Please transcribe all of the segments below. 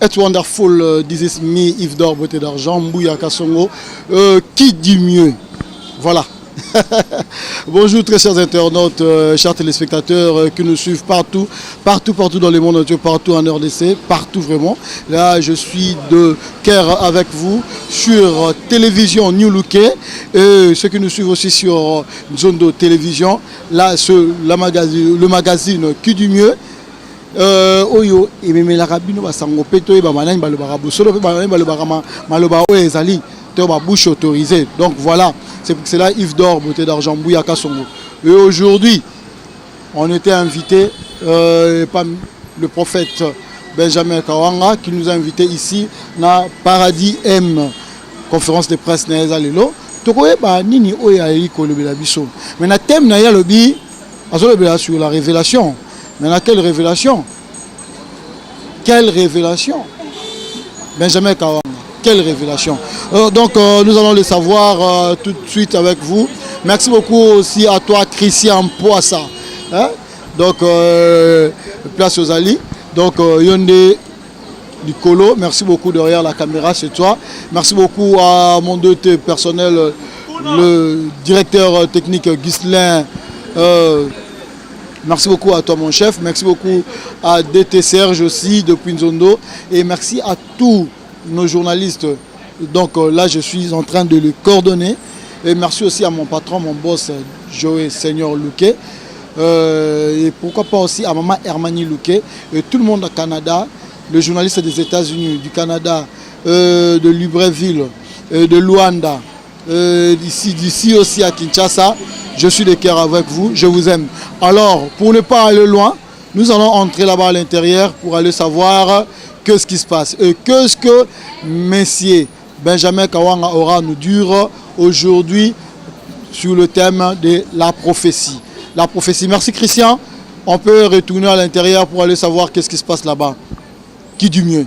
It's wonderful. This is me, Yves d'Or, beauté d'argent, Mbouya Kassongo. Qui dit mieux? Voilà. Bonjour très chers internautes, chers téléspectateurs qui nous suivent partout dans le monde entier, partout en RDC, partout vraiment. Là, je suis de Caire avec vous sur télévision New Looké et ceux qui nous suivent aussi sur Zondo Télévision. Là, le magazine Qui du mieux. Oyo ememe la rabino basango peto e ba manani ba le barabu solo pe ba manani ba le barama maloba o ezali te ba bouche autorisée. Donc voilà, c'est là Yves d'Or, beauté d'argent, Mbouya Kassongo. Et aujourd'hui, on était invité par le prophète Benjamin Kawanga qui nous a invités ici na Paradis M, conférence de presse na ezalelo. Tokoye ba nini oya iko le bela biso. Mais na thème na ya lobi azolo bela sur la révélation. Maintenant, quelle révélation? Quelle révélation? Benjamin Kawanga, quelle révélation? Donc, nous allons le savoir tout de suite avec vous. Merci beaucoup aussi à toi, Christian Poissa. Hein? Donc, place aux Ali. Donc, Yonde Nicolo, merci beaucoup derrière la caméra, c'est toi. Merci beaucoup à mon deux personnel, le directeur technique Ghislain. Merci beaucoup à toi mon chef, merci beaucoup à DT Serge aussi depuis Nzondo et merci à tous nos journalistes. Donc là je suis en train de les coordonner et merci aussi à mon patron, mon boss Joey Senior Louquet et pourquoi pas aussi à maman Hermanie Louquet et tout le monde au Canada, le journaliste des États-Unis, du Canada, de Libreville, de Luanda, d'ici aussi à Kinshasa. Je suis de cœur avec vous, je vous aime. Alors, pour ne pas aller loin, nous allons entrer là-bas à l'intérieur pour aller savoir ce qui se passe. Et qu'est-ce que Messier Benjamin Kawanga aura à nous dire aujourd'hui sur le thème de la prophétie. La prophétie. Merci Christian. On peut retourner à l'intérieur pour aller savoir qu'est-ce qui se passe là-bas. Qui du mieux?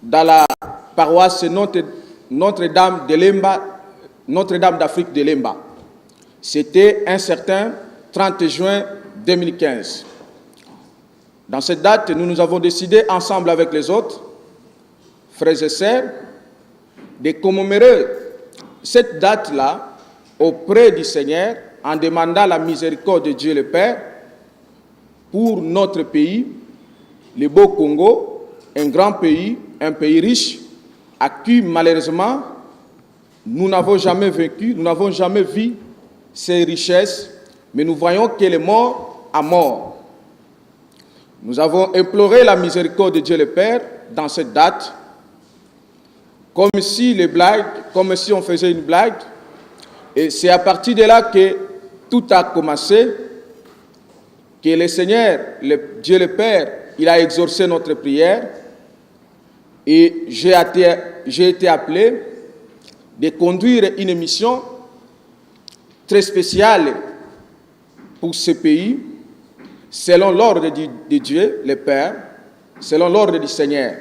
Dans la paroisse Notre-Dame de Lemba, Notre-Dame d'Afrique de Lemba. C'était un certain 30 juin 2015. Dans cette date, nous avons décidé ensemble avec les autres, frères et sœurs, de commémorer cette date-là auprès du Seigneur en demandant la miséricorde de Dieu le Père pour notre pays, le beau Congo, un grand pays, un pays riche, à qui malheureusement nous n'avons jamais vaincu, nous n'avons jamais vu ces richesses, mais nous voyons qu'elle est morte à mort. Nous avons imploré la miséricorde de Dieu le Père dans cette date, comme si on faisait une blague, et c'est à partir de là que tout a commencé, que le Seigneur, Dieu le Père, il a exaucé notre prière. Et j'ai été appelé de conduire une émission très spéciale pour ce pays, selon l'ordre de Dieu, le Père, selon l'ordre du Seigneur.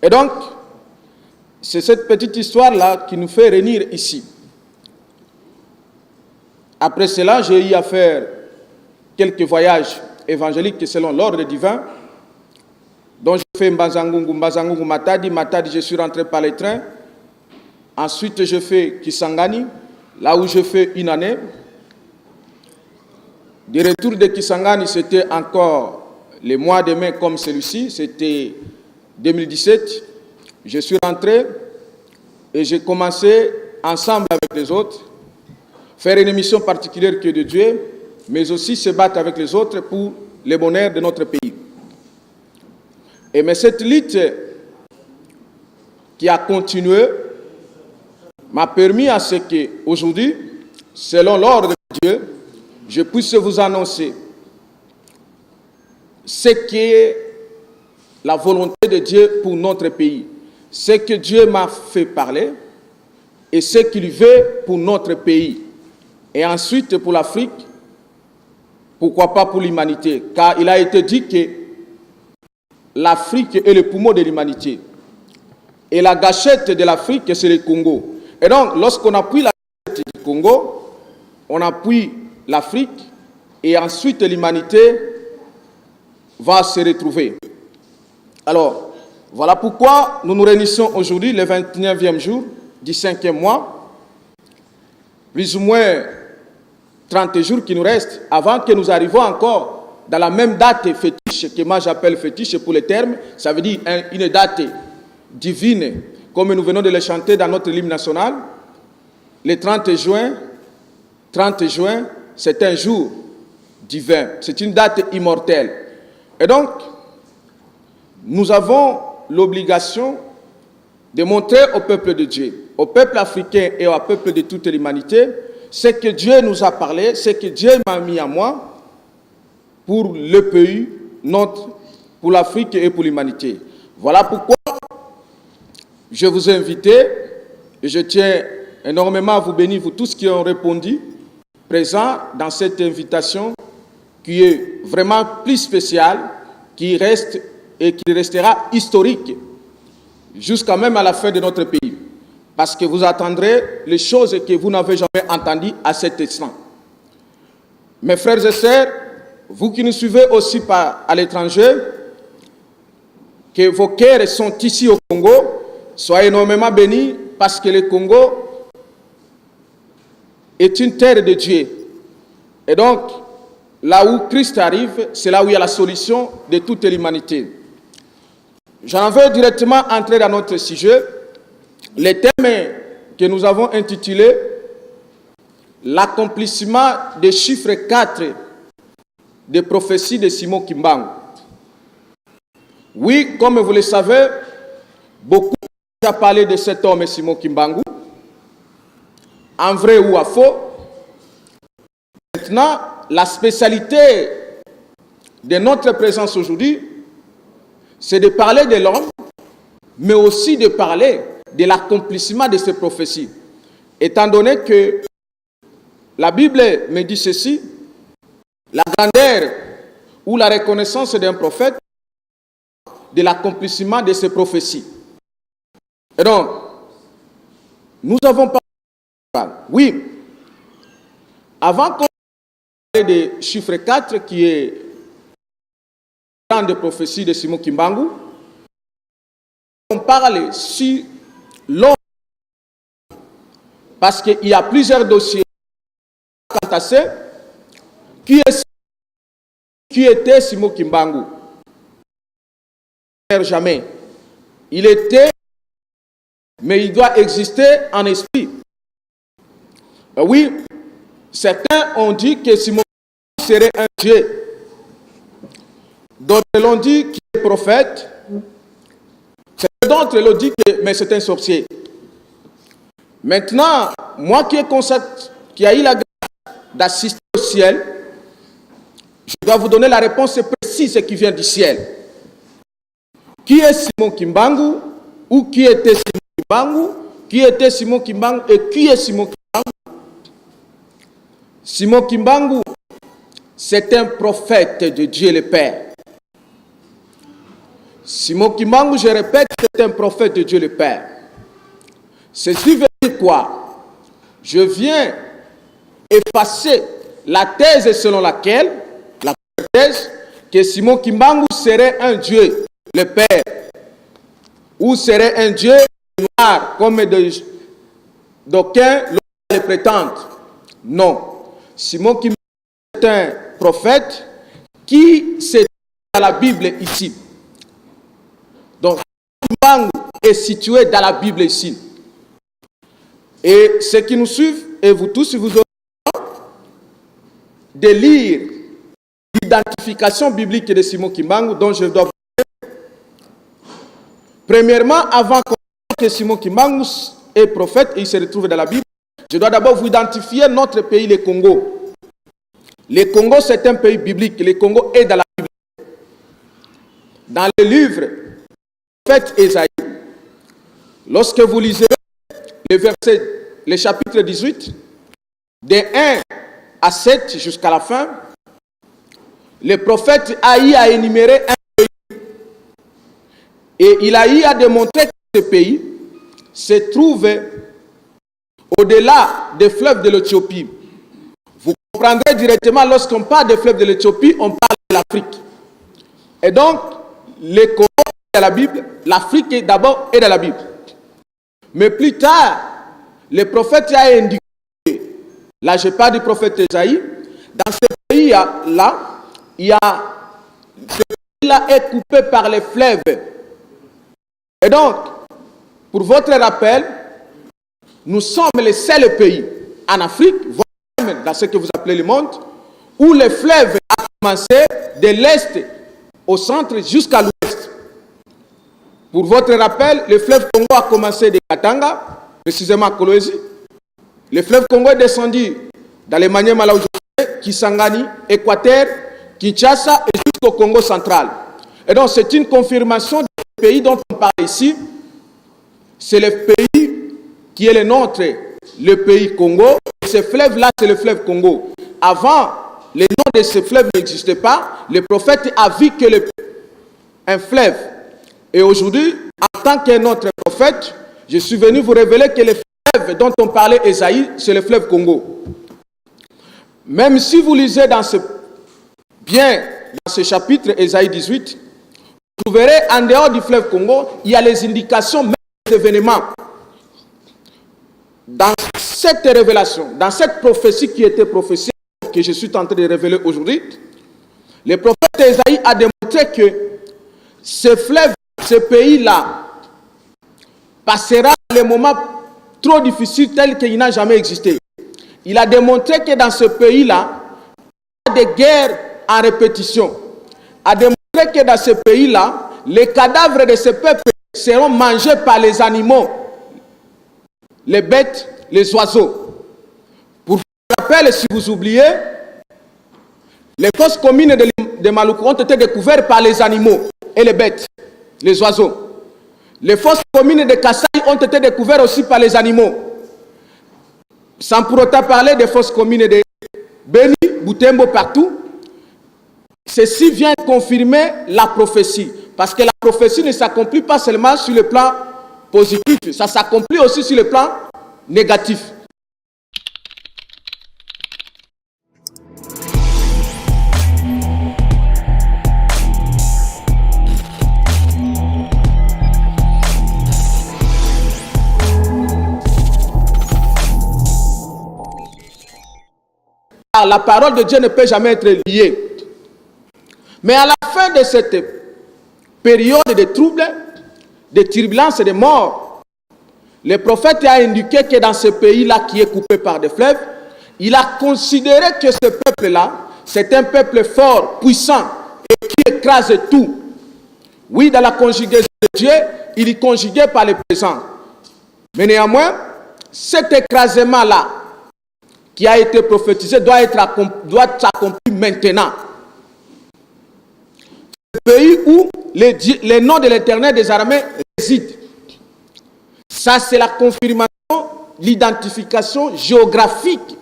Et donc, c'est cette petite histoire-là qui nous fait réunir ici. Après cela, j'ai eu à faire quelques voyages évangéliques selon l'ordre divin. Donc, je fais Mbazangungu, Matadi. Matadi, je suis rentré par les trains. Ensuite, je fais Kisangani, là où je fais une année. De retour de Kisangani, c'était encore le mois de mai comme celui-ci. C'était 2017. Je suis rentré et j'ai commencé, ensemble avec les autres, faire une émission particulière que de Dieu, mais aussi se battre avec les autres pour le bonheur de notre pays. Mais cette lutte qui a continué m'a permis à ce qu'aujourd'hui, selon l'ordre de Dieu, je puisse vous annoncer ce qu'est la volonté de Dieu pour notre pays, ce que Dieu m'a fait parler et ce qu'il veut pour notre pays. Et ensuite pour l'Afrique, pourquoi pas pour l'humanité, car il a été dit que l'Afrique est le poumon de l'humanité. Et la gâchette de l'Afrique, c'est le Congo. Et donc, lorsqu'on appuie la gâchette du Congo, on appuie l'Afrique et ensuite l'humanité va se retrouver. Alors, voilà pourquoi nous nous réunissons aujourd'hui, le 29e jour du 5e mois, plus ou moins 30 jours qui nous restent avant que nous arrivions encore dans la même date fétiche, que moi j'appelle fétiche pour les termes, ça veut dire une date divine, comme nous venons de le chanter dans notre hymne national. Le 30 juin, c'est un jour divin, c'est une date immortelle. Et donc, nous avons l'obligation de montrer au peuple de Dieu, au peuple africain et au peuple de toute l'humanité, ce que Dieu nous a parlé, ce que Dieu m'a mis à moi pour le pays, pour l'Afrique et pour l'humanité. Voilà pourquoi je vous ai invité et je tiens énormément à vous bénir, vous tous qui ont répondu, présents dans cette invitation qui est vraiment plus spéciale, qui reste et qui restera historique jusqu'à même à la fin de notre pays. Parce que vous attendrez les choses que vous n'avez jamais entendues à cet instant. Mes frères et sœurs, vous qui nous suivez aussi à l'étranger, que vos cœurs sont ici au Congo, soyez énormément bénis parce que le Congo est une terre de Dieu. Et donc, là où Christ arrive, c'est là où il y a la solution de toute l'humanité. J'en veux directement entrer dans notre sujet. Le thème que nous avons intitulé « L'accomplissement des chiffres 4 des prophéties de Simon Kimbangu ». Oui, comme vous le savez, beaucoup ont parlé de cet homme Simon Kimbangu, en vrai ou à faux. Maintenant, la spécialité de notre présence aujourd'hui, c'est de parler de l'homme, mais aussi de parler de l'accomplissement de ces prophéties. Étant donné que la Bible me dit ceci, la grandeur ou la reconnaissance d'un prophète, de l'accomplissement de ces prophéties. Et donc, nous avons parlé, oui, avant qu'on parle des chiffres 4 qui est la grande prophétie de Simon Kimbangu, on parle sur l'homme, parce qu'il y a plusieurs dossiers entassés. Qui était Simon Kimbangu? Jamais. Il était, mais il doit exister en esprit. Oui, certains ont dit que Simon serait un Dieu. D'autres l'ont dit qu'il est prophète. D'autres l'ont dit que mais c'est un sorcier. Maintenant, moi qui a eu la grâce d'assister au ciel, je dois vous donner la réponse précise qui vient du ciel. Qui est Simon Kimbangu? Ou qui était Simon Kimbangu? Qui était Simon Kimbangu et qui est Simon Kimbangu? Simon Kimbangu, c'est un prophète de Dieu le Père. Simon Kimbangu, je répète, c'est un prophète de Dieu le Père. Ceci veut dire quoi? Je viens effacer la thèse selon laquelle, la thèse, que Simon Kimbangu serait un Dieu, le Père, ou serait un Dieu noir, comme d'aucuns le prétendent. Non. Simon Kimbangu est un prophète qui s'est dans la Bible ici. Donc, Kimbangu est situé dans la Bible ici. Et ceux qui nous suivent, et vous tous, vous aurez de lire l'identification biblique de Simon Kimbangu, dont je dois vous dire. Premièrement, avant que Simon Kimbangu est prophète et il se retrouve dans la Bible, je dois d'abord vous identifier notre pays, le Congo. Le Congo, c'est un pays biblique. Le Congo est dans la Bible. Dans le livre du prophète Ésaïe, lorsque vous lisez le chapitre 18, de 1 à 7 jusqu'à la fin, le prophète Aïe a énuméré un pays. Et il a eu à démontrer que ce pays se trouve au-delà des fleuves de l'Éthiopie. Vous comprendrez directement, lorsqu'on parle des fleuves de l'Éthiopie, on parle de l'Afrique. Et donc, les Congo est dans la Bible, l'Afrique est d'abord dans la Bible. Mais plus tard, le prophète a indiqué, là je parle du prophète Esaïe, dans ce pays-là, ce pays-là est coupé par les fleuves. Et donc, pour votre rappel, nous sommes les seuls pays en Afrique, voire même dans ce que vous appelez le monde, où les fleuves ont commencé de l'Est au centre jusqu'à l'Ouest. Pour votre rappel, le fleuve Congo a commencé de Katanga, précisément à Kolwezi. Le fleuve Congo est descendu dans les Maniema, là où je suis, Kisangani, Équateur, Kinshasa et jusqu'au Congo central. Et donc c'est une confirmation du pays dont on parle ici. C'est le pays qui est le nôtre, le pays Congo. Et ce fleuve-là, c'est le fleuve Congo. Avant, le nom de ce fleuve n'existait pas. Le prophète a vu que un fleuve. Et aujourd'hui, en tant qu'un autre prophète, je suis venu vous révéler que le fleuve dont on parlait Esaïe, c'est le fleuve Congo. Même si vous lisez dans ce chapitre, Esaïe 18, vous verrez en dehors du fleuve Congo, il y a les indications, même des événements. Dans cette révélation, dans cette prophétie qui était prophétie, que je suis en train de révéler aujourd'hui, le prophète Esaïe a démontré que ce fleuve, ce pays-là, passera les moments trop difficiles tels qu'il n'a jamais existé. Il a démontré que dans ce pays-là, il y a des guerres en répétition. Il a démontré que dans ce pays-là, les cadavres de ce peuple seront mangés par les animaux, les bêtes, les oiseaux. Pour vous rappeler, si vous oubliez, les fosses communes de Maluku ont été découvertes par les animaux et les bêtes, les oiseaux. Les fosses communes de Kassai ont été découvertes aussi par les animaux. Sans pour autant parler des fosses communes de Beni, Butembo, partout. Ceci vient confirmer la prophétie. Parce que la prophétie ne s'accomplit pas seulement sur le plan positif, ça s'accomplit aussi sur le plan négatif. La parole de Dieu ne peut jamais être liée. Mais à la fin de cette période de troubles, de turbulences et de morts, le prophète a indiqué que dans ce pays-là qui est coupé par des fleuves, il a considéré que ce peuple-là, c'est un peuple fort, puissant et qui écrase tout. Oui, dans la conjugaison de Dieu, il est conjugué par le présent. Mais néanmoins, cet écrasement-là, qui a été prophétisé, doit être accompli maintenant. Le pays où les noms de l'Éternel des armées résident. Ça, c'est la confirmation, l'identification géographique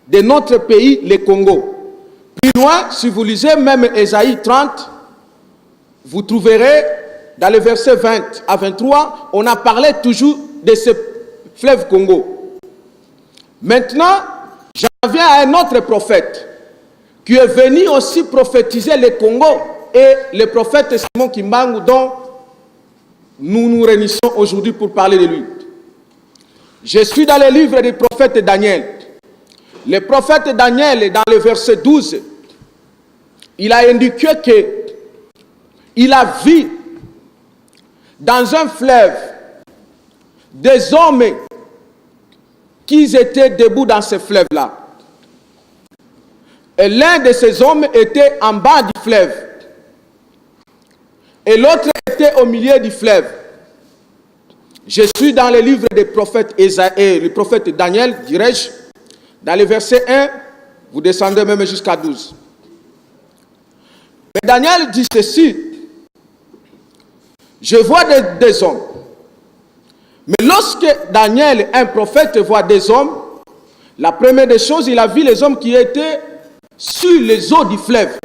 de notre pays, le Congo. Plus loin, si vous lisez même Ésaïe 30, vous trouverez dans le verset 20 à 23, on a parlé toujours de ce fleuve Congo. Maintenant, j'en viens à un autre prophète qui est venu aussi prophétiser le Congo et le prophète Simon Kimbangu dont nous nous réunissons aujourd'hui pour parler de lui. Je suis dans le livre du prophète Daniel. Le prophète Daniel, dans le verset 12, il a indiqué qu'il a vu dans un fleuve des hommes qui étaient debout dans ce fleuve-là. Et l'un de ces hommes était en bas du fleuve. Et l'autre était au milieu du fleuve. Je suis dans le livre des prophètes Esaïe, le prophète Daniel, dirais-je, dans le verset 1, vous descendez même jusqu'à 12. Mais Daniel dit ceci: je vois des hommes. Mais lorsque Daniel, un prophète, voit des hommes, la première des choses, il a vu les hommes qui étaient sur les eaux du fleuve.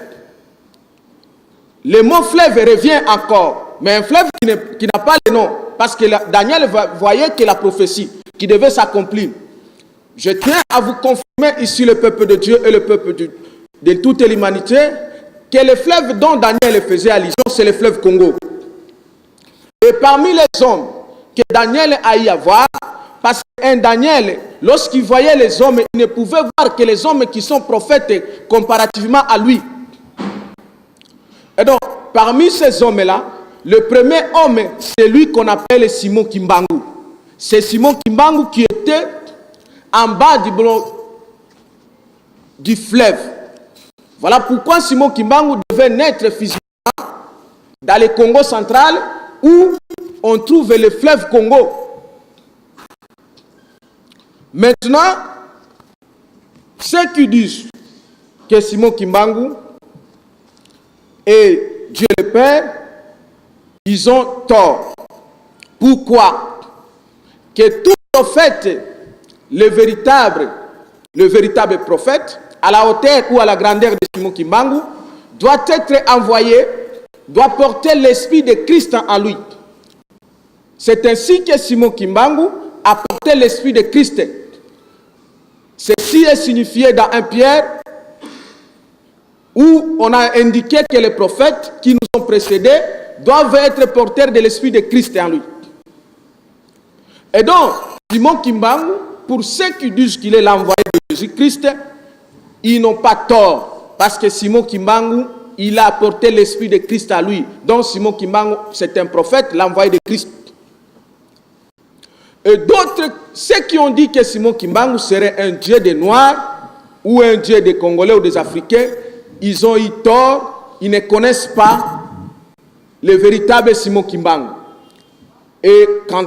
Le mot fleuve revient encore. mais un fleuve qui n'a pas de nom, parce que Daniel voyait que la prophétie qui devait s'accomplir. Je tiens à vous confirmer ici, le peuple de Dieu et le peuple de toute l'humanité, que le fleuve dont Daniel faisait allusion, c'est le fleuve Congo. Et parmi les hommes que Daniel a y avoir, parce qu'un Daniel, lorsqu'il voyait les hommes, il ne pouvait voir que les hommes qui sont prophètes comparativement à lui. Et donc, parmi ces hommes-là, le premier homme, c'est lui qu'on appelle Simon Kimbangu. C'est Simon Kimbangu qui était en bas du fleuve. Voilà pourquoi Simon Kimbangu devait naître physiquement dans le Congo central, où on trouve le fleuve Congo. Maintenant, ceux qui disent que Simon Kimbangu et Dieu le Père, ils ont tort. Pourquoi? Que tout prophète, le véritable prophète, à la hauteur ou à la grandeur de Simon Kimbangu, doit être envoyé, doit porter l'esprit de Christ en lui. C'est ainsi que Simon Kimbangu a porté l'esprit de Christ. Ceci est signifié dans 1 Pierre, où on a indiqué que les prophètes qui nous ont précédés doivent être porteurs de l'esprit de Christ en lui. Et donc, Simon Kimbangu, pour ceux qui disent qu'il est l'envoyé de Jésus-Christ, ils n'ont pas tort, parce que Simon Kimbangu, il a apporté l'esprit de Christ à lui. Donc Simon Kimbangu, c'est un prophète, l'envoyé de Christ. Et d'autres, ceux qui ont dit que Simon Kimbangu serait un dieu des Noirs, ou un dieu des Congolais ou des Africains, ils ont eu tort, ils ne connaissent pas le véritable Simon Kimbangu. Et quand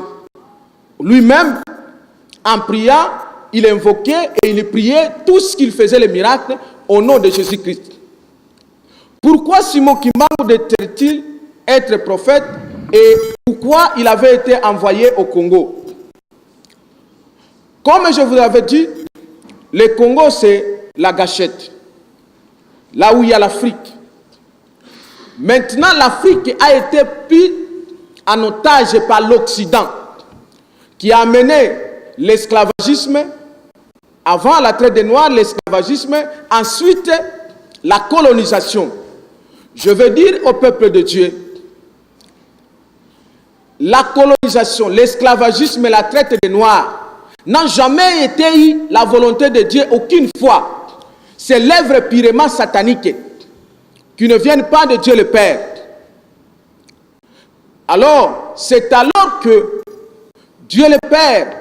lui-même, en priant, il invoquait et il priait tout ce qu'il faisait, les miracles, au nom de Jésus-Christ. Pourquoi Simon Kimbangu devait-il être prophète et pourquoi il avait été envoyé au Congo? Comme je vous l'avais dit, le Congo c'est la gâchette, là où il y a l'Afrique. Maintenant, l'Afrique a été prise en otage par l'Occident, qui a amené l'esclavagisme, avant la traite des Noirs, l'esclavagisme, ensuite la colonisation. Je veux dire au peuple de Dieu, la colonisation, l'esclavagisme et la traite des Noirs n'ont jamais été la volonté de Dieu aucune fois. C'est l'œuvre purement satanique qui ne viennent pas de Dieu le Père. Alors, c'est alors que Dieu le Père,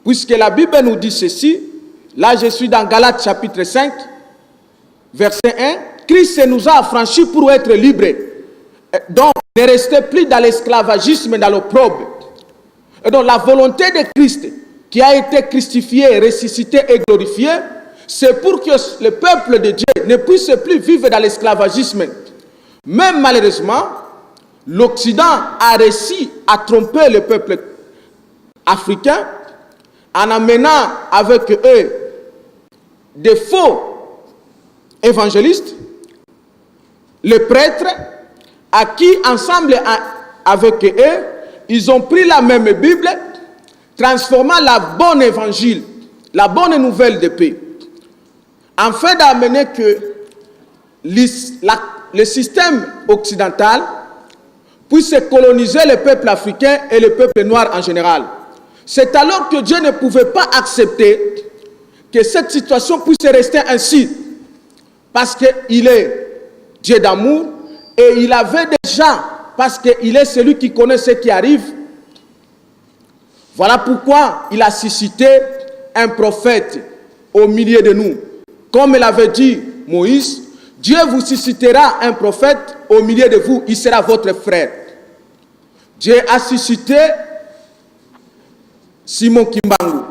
puisque la Bible nous dit ceci, là je suis dans Galates chapitre 5, verset 1, Christ nous a affranchis pour être libres. Donc, ne restez plus dans l'esclavagisme, dans l'opprobre. Et donc, la volonté de Christ, qui a été crucifié, ressuscité et glorifié, c'est pour que le peuple de Dieu ne puisse plus vivre dans l'esclavagisme. Même malheureusement, l'Occident a réussi à tromper le peuple africain en amenant avec eux des faux évangélistes, les prêtres, à qui, ensemble avec eux, ils ont pris la même Bible, transformant la bonne évangile, la bonne nouvelle de paix, afin d'amener que le système occidental puisse coloniser le peuple africain et le peuple noir en général. C'est alors que Dieu ne pouvait pas accepter que cette situation puisse rester ainsi, parce qu'il est Dieu d'amour et il avait déjà, parce qu'il est celui qui connaît ce qui arrive. Voilà pourquoi il a suscité un prophète au milieu de nous. Comme l'avait dit Moïse, Dieu vous suscitera un prophète au milieu de vous, il sera votre frère. Dieu a suscité Simon Kimbangu.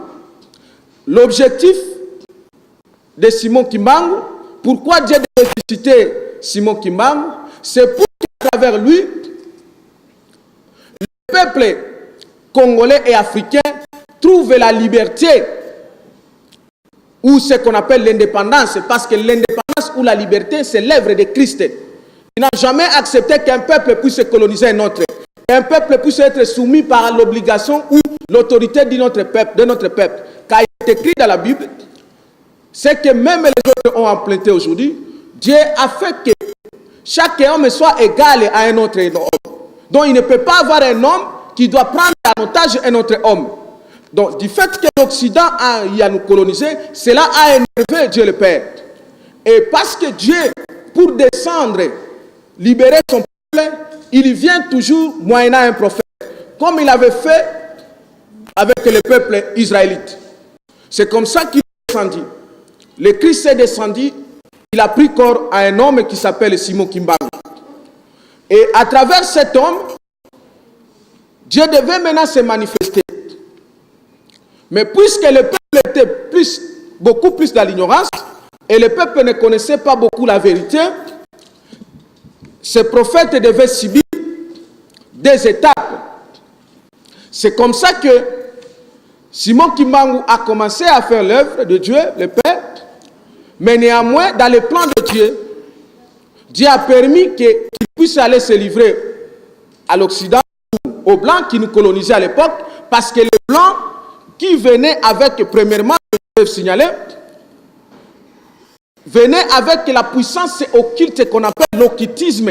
L'objectif de Simon Kimbangu, pourquoi Dieu devait susciter Simon Kimbangu, c'est pour qu'à travers lui, le peuple congolais et africain trouve la liberté ou ce qu'on appelle l'indépendance, parce que l'indépendance ou la liberté, c'est l'œuvre de Christ. Il n'a jamais accepté qu'un peuple puisse coloniser un autre. Qu'un peuple puisse être soumis par l'obligation ou l'autorité de notre peuple. Car il est écrit dans la Bible, c'est que même les autres ont implanté aujourd'hui, Dieu a fait que chaque homme soit égal à un autre homme. Donc il ne peut pas avoir un homme qui doit prendre en otage un autre homme. Donc du fait que l'Occident a nous colonisé, cela a énervé Dieu le Père. Et parce que Dieu, pour descendre, libérer son peuple, il vient toujours moyennant un prophète, comme il avait fait avec le peuple israélite. C'est comme ça qu'il est descendu. Le Christ est descendu, il a pris corps à un homme qui s'appelle Simon Kimbangu. Et à travers cet homme, Dieu devait maintenant se manifester. Mais puisque le peuple était beaucoup plus dans l'ignorance, et le peuple ne connaissait pas beaucoup la vérité, ce prophète devait subir des étapes. C'est comme ça que Simon Kimbangu a commencé à faire l'œuvre de Dieu, le Père, mais néanmoins, dans le plan de Dieu, Dieu a permis qu'il puisse aller se livrer à l'Occident, aux Blancs qui nous colonisaient à l'époque, parce que les Blancs qui venaient avec, premièrement, je vais signaler, venaient avec la puissance occulte qu'on appelle l'occultisme.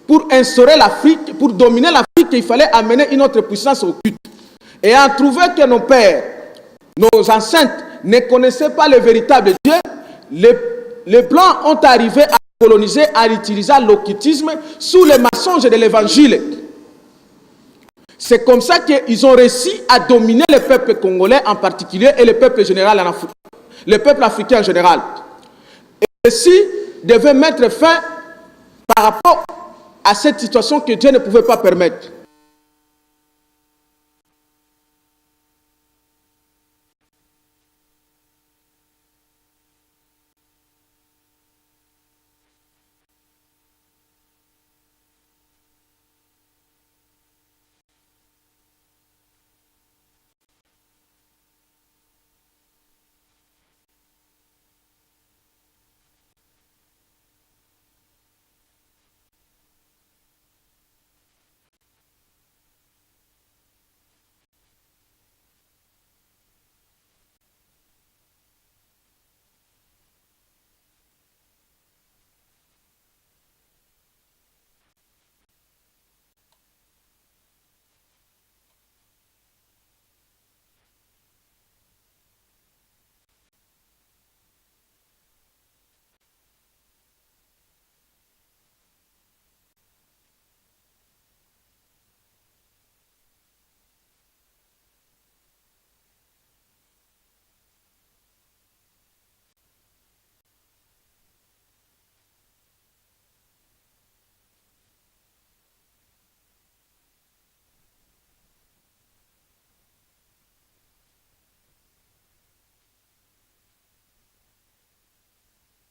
Pour instaurer l'Afrique, pour dominer l'Afrique, il fallait amener une autre puissance occulte. Et en trouvé que nos pères, nos ancêtres ne connaissaient pas le véritable Dieu, les Blancs ont arrivé à coloniser en utilisant l'occultisme sous les mensonges de l'Évangile. C'est comme ça qu'ils ont réussi à dominer le peuple congolais en particulier et le peuple général en Afrique, le peuple africain en général. Et ceci devait mettre fin par rapport à cette situation que Dieu ne pouvait pas permettre.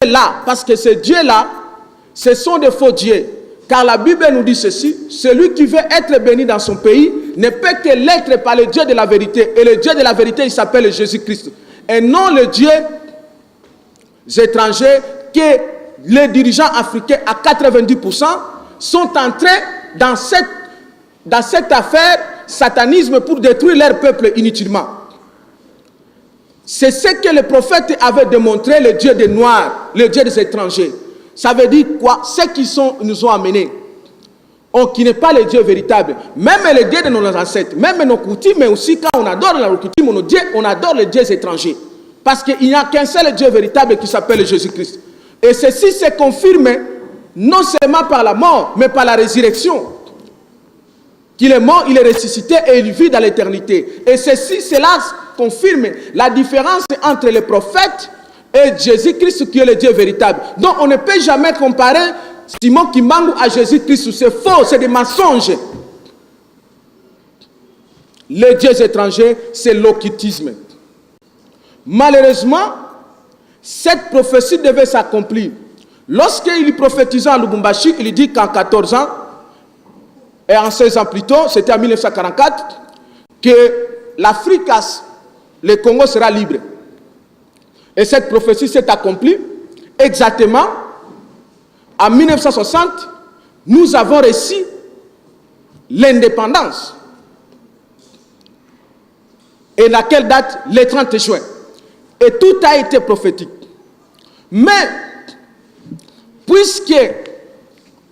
Là, parce que ces dieux-là, ce sont des faux dieux. Car la Bible nous dit ceci, celui qui veut être béni dans son pays ne peut que l'être par le Dieu de la vérité. Et le Dieu de la vérité, il s'appelle Jésus-Christ. Et non le Dieu étranger que les dirigeants africains à 90% sont entrés dans cette affaire satanisme pour détruire leur peuple inutilement. C'est ce que le prophète avait démontré, le Dieu des Noirs, le Dieu des étrangers. Ça veut dire quoi? Ceux qui nous ont amenés, qui n'est pas le Dieu véritable. Même le Dieu de nos ancêtres, même nos coutumes, mais aussi quand on adore la coutume, on adore les dieux étrangers. Parce qu'il n'y a qu'un seul Dieu véritable qui s'appelle Jésus-Christ. Et ceci se confirme non seulement par la mort, mais par la résurrection. Qu'il est mort, il est ressuscité et il vit dans l'éternité. Et cela confirme la différence entre les prophètes et Jésus-Christ qui est le Dieu véritable. Donc on ne peut jamais comparer Simon Kimbangu à Jésus-Christ. C'est faux, c'est des mensonges. Les dieux étrangers, c'est l'occultisme. Malheureusement, cette prophétie devait s'accomplir. Lorsqu'il prophétisait à Lubumbashi, il dit qu'en 14 ans, et en 16 ans plus tôt, c'était en 1944, que l'Afrique, le Congo sera libre. Et cette prophétie s'est accomplie exactement en 1960, nous avons reçu l'indépendance. Et laquelle date? Le 30 juin. Et tout a été prophétique. Mais, puisque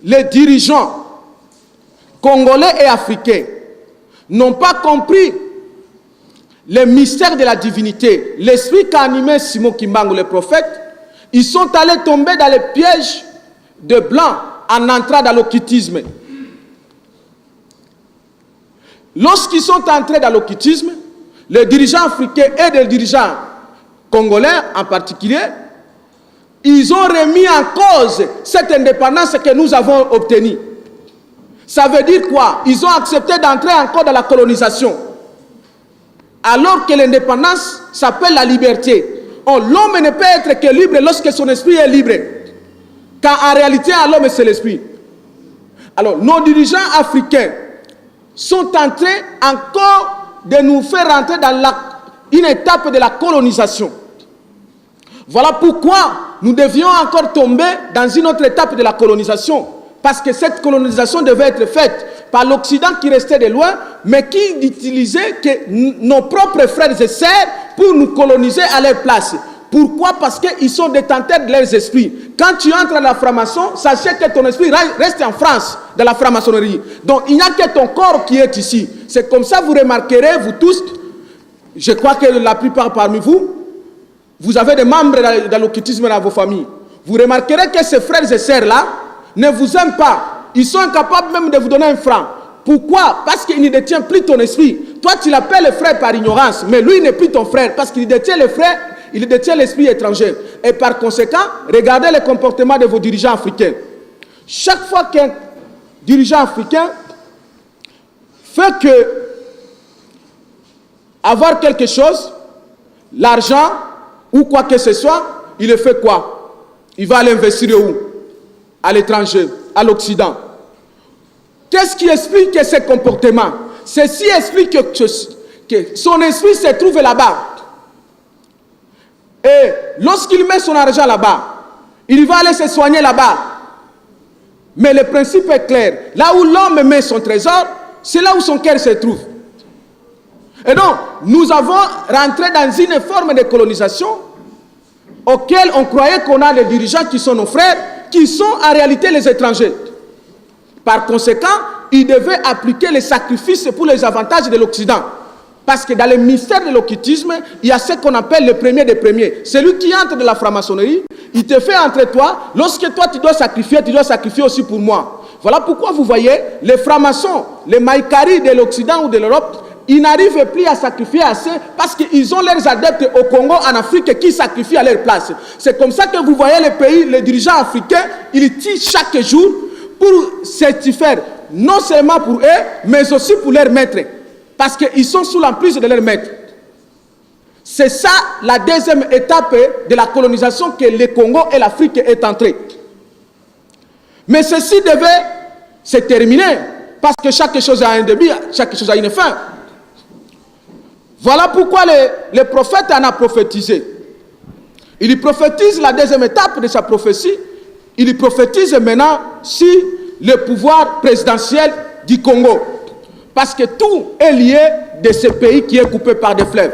les dirigeants congolais et africains n'ont pas compris le mystère de la divinité, l'esprit qu'a animé Simon Kimbangu, le prophète, ils sont allés tomber dans les pièges de Blancs en entrant dans l'occultisme. Lorsqu'ils sont entrés dans l'occultisme, les dirigeants africains et les dirigeants congolais en particulier, ils ont remis en cause cette indépendance que nous avons obtenue. Ça veut dire quoi? Ils ont accepté d'entrer encore dans la colonisation. Alors que l'indépendance s'appelle la liberté. L'homme ne peut être que libre lorsque son esprit est libre. Car en réalité, l'homme c'est l'esprit. Alors, nos dirigeants africains sont en train encore de nous faire rentrer dans une étape de la colonisation. Voilà pourquoi nous devions encore tomber dans une autre étape de la colonisation. Parce que cette colonisation devait être faite par l'Occident qui restait de loin, mais qui utilisait nos propres frères et sœurs pour nous coloniser à leur place. Pourquoi? Parce qu'ils sont détenteurs de leurs esprits. Quand tu entres dans la franc-maçon, sachez que ton esprit reste en France, dans la franc-maçonnerie. Donc il n'y a que ton corps qui est ici. C'est comme ça, vous remarquerez, vous tous, je crois que la plupart parmi vous, vous avez des membres dans l'occultisme dans vos familles. Vous remarquerez que ces frères et sœurs-là ne vous aiment pas. Ils sont incapables même de vous donner un franc. Pourquoi? Parce qu'il ne détient plus ton esprit. Toi, tu l'appelles le frère par ignorance, mais lui, il n'est plus ton frère parce qu'il détient le frère, il détient l'esprit étranger. Et par conséquent, regardez le comportement de vos dirigeants africains. Chaque fois qu'un dirigeant africain fait que avoir quelque chose, l'argent ou quoi que ce soit, il le fait quoi? Il va l'investir où? À l'étranger, à l'Occident. Qu'est-ce qui explique ce comportement? Ceci explique que son esprit se trouve là-bas. Et lorsqu'il met son argent là-bas, il va aller se soigner là-bas. Mais le principe est clair. Là où l'homme met son trésor, c'est là où son cœur se trouve. Et donc, nous avons rentré dans une forme de colonisation auquel on croyait qu'on a des dirigeants qui sont nos frères, qui sont en réalité les étrangers. Par conséquent, ils devaient appliquer les sacrifices pour les avantages de l'Occident. Parce que dans le mystère de l'occultisme, il y a ce qu'on appelle le premier des premiers. Celui qui entre de la franc-maçonnerie, il te fait entre toi. Lorsque toi tu dois sacrifier aussi pour moi. Voilà pourquoi vous voyez, les francs-maçons, les maïkaris de l'Occident ou de l'Europe, ils n'arrivent plus à sacrifier assez parce qu'ils ont leurs adeptes au Congo, en Afrique, qui sacrifient à leur place. C'est comme ça que vous voyez les pays, les dirigeants africains, ils tirent chaque jour pour satisfaire, non seulement pour eux, mais aussi pour leurs maîtres. Parce qu'ils sont sous l'emprise de leurs maîtres. C'est ça la deuxième étape de la colonisation que le Congo et l'Afrique est entrée. Mais ceci devait se terminer parce que chaque chose a un début, chaque chose a une fin. Voilà pourquoi le prophète en a prophétisé. Il prophétise la deuxième étape de sa prophétie. Il prophétise maintenant sur le pouvoir présidentiel du Congo. Parce que tout est lié de ce pays qui est coupé par des fleuves.